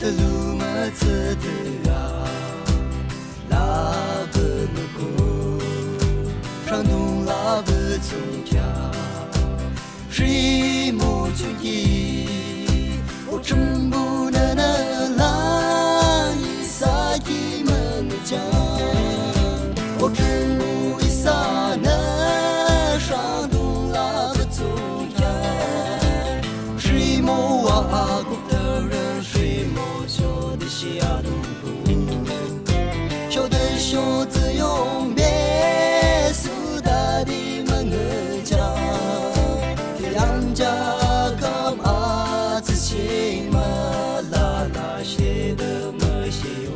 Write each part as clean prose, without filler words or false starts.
的路嘛走的啊，拉不能过，上东拉不从家，谁莫注意，我真不能拉一撒一门家，我真不一撒那上东拉不从家，谁莫挖过的人，谁莫晓得西亚东部，晓得小子用别苏大的门儿家，两家干嘛子亲嘛拉拉些的么些用，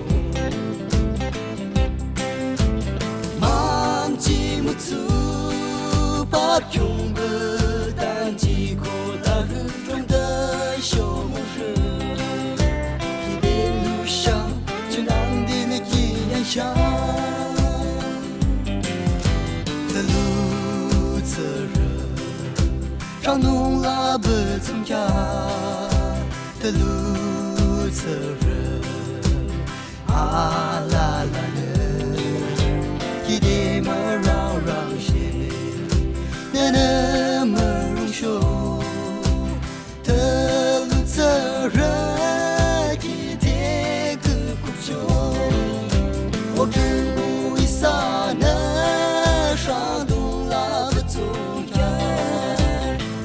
忙几木粗把穷不当几口大人中的小木人，一边路上就难的那一样想的路责任，上东拉不从家的路责任，啊啦啦呢，一点么让些，那么容受的路责任，一点个苦求，我只不一撒那上东拉不从家，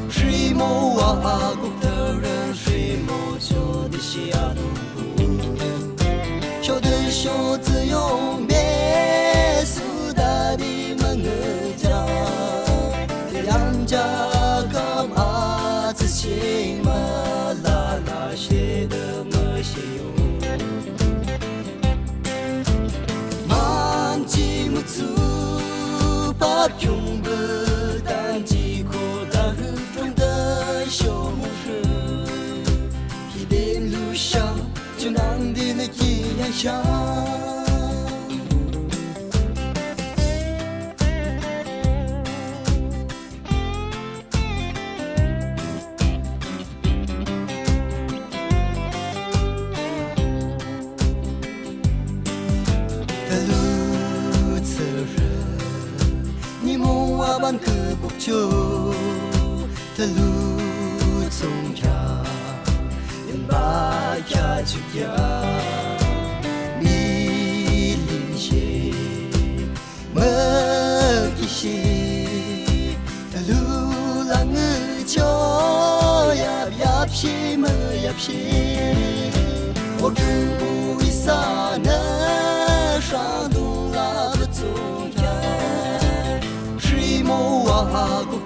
谁莫挖过的人，谁莫晓得西亚东部，晓得小子用别苏大的门儿家，两家干嘛子亲嘛拉拉些的么些用，忙几木粗把穷不当几口大人中的小木人，一边路上就难的那一样想。的路责任，你梦话般可不久的路从家，人把家去家，米林些，么一些的路浪儿叫呀皮么呀皮，我只不一撒那上东拉不从家，谁莫挖过